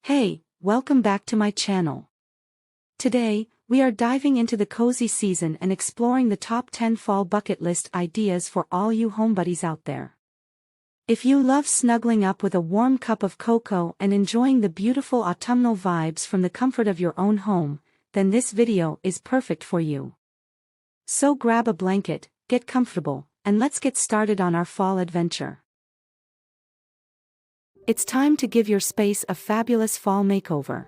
Hey, welcome back to my channel. Today, we are diving into the cozy season and exploring the top 10 fall bucket list ideas for all you homebuddies out there. If you love snuggling up with a warm cup of cocoa and enjoying the beautiful autumnal vibes from the comfort of your own home, then this video is perfect for you. So grab a blanket, get comfortable, and let's get started on our fall adventure. It's time to give your space a fabulous fall makeover.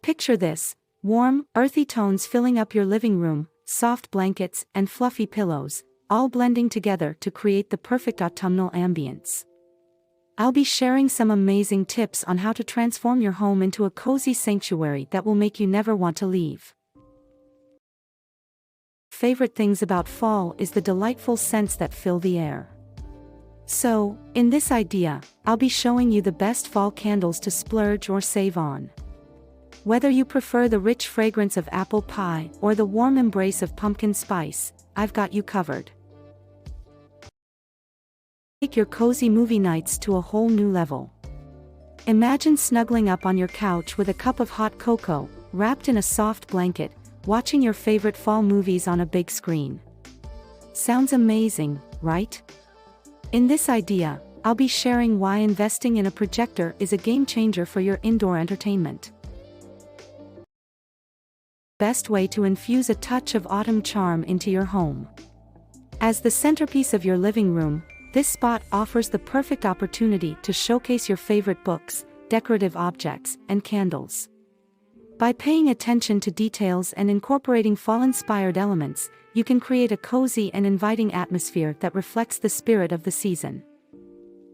Picture this: warm, earthy tones filling up your living room, soft blankets and fluffy pillows, all blending together to create the perfect autumnal ambience. I'll be sharing some amazing tips on how to transform your home into a cozy sanctuary that will make you never want to leave. Favorite things about fall is the delightful scents that fill the air. So, in this idea, I'll be showing you the best fall candles to splurge or save on. Whether you prefer the rich fragrance of apple pie or the warm embrace of pumpkin spice, I've got you covered. Take your cozy movie nights to a whole new level. Imagine snuggling up on your couch with a cup of hot cocoa, wrapped in a soft blanket, watching your favorite fall movies on a big screen. Sounds amazing, right? In this idea, I'll be sharing why investing in a projector is a game changer for your indoor entertainment. Best way to infuse a touch of autumn charm into your home. As the centerpiece of your living room, this spot offers the perfect opportunity to showcase your favorite books, decorative objects, and candles. By paying attention to details and incorporating fall-inspired elements, you can create a cozy and inviting atmosphere that reflects the spirit of the season.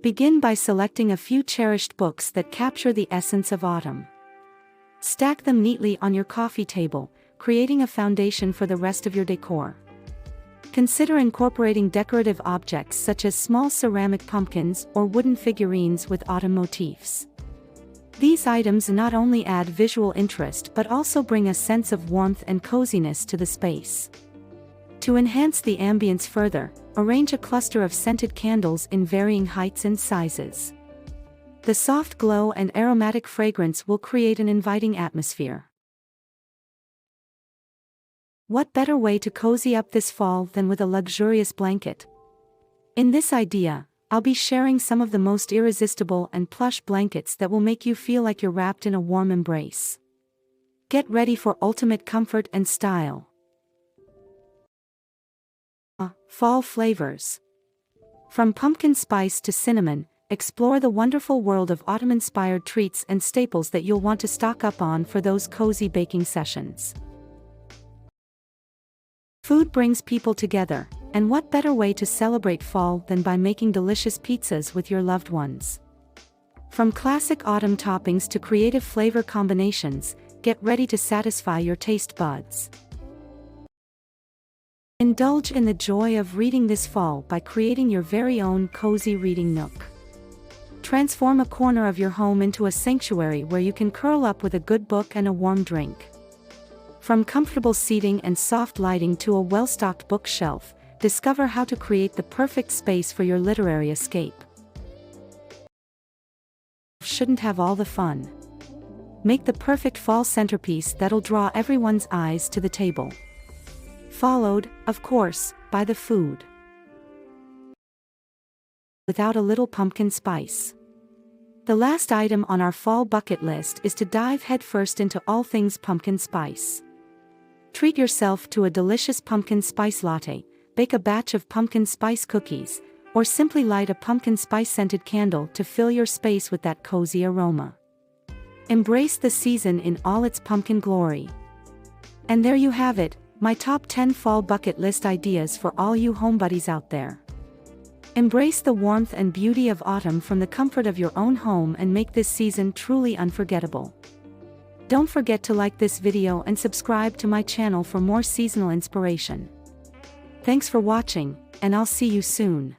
Begin by selecting a few cherished books that capture the essence of autumn. Stack them neatly on your coffee table, creating a foundation for the rest of your decor. Consider incorporating decorative objects such as small ceramic pumpkins or wooden figurines with autumn motifs. These items not only add visual interest but also bring a sense of warmth and coziness to the space. To enhance the ambience further, arrange a cluster of scented candles in varying heights and sizes. The soft glow and aromatic fragrance will create an inviting atmosphere. What better way to cozy up this fall than with a luxurious blanket? In this idea, I'll be sharing some of the most irresistible and plush blankets that will make you feel like you're wrapped in a warm embrace. Get ready for ultimate comfort and style. Fall flavors. From pumpkin spice to cinnamon, explore the wonderful world of autumn-inspired treats and staples that you'll want to stock up on for those cozy baking sessions. Food brings people together, and what better way to celebrate fall than by making delicious pizzas with your loved ones? From classic autumn toppings to creative flavor combinations, get ready to satisfy your taste buds. Indulge in the joy of reading this fall by creating your very own cozy reading nook. Transform a corner of your home into a sanctuary where you can curl up with a good book and a warm drink. From comfortable seating and soft lighting to a well-stocked bookshelf, discover how to create the perfect space for your literary escape. Shouldn't have all the fun. Make the perfect fall centerpiece that'll draw everyone's eyes to the table. Followed, of course, by the food. Without a little pumpkin spice. The last item on our fall bucket list is to dive headfirst into all things pumpkin spice. Treat yourself to a delicious pumpkin spice latte, bake a batch of pumpkin spice cookies, or simply light a pumpkin spice-scented candle to fill your space with that cozy aroma. Embrace the season in all its pumpkin glory. And there you have it, my top 10 fall bucket list ideas for all you homebuddies out there. Embrace the warmth and beauty of autumn from the comfort of your own home and make this season truly unforgettable. Don't forget to like this video and subscribe to my channel for more seasonal inspiration. Thanks for watching, and I'll see you soon.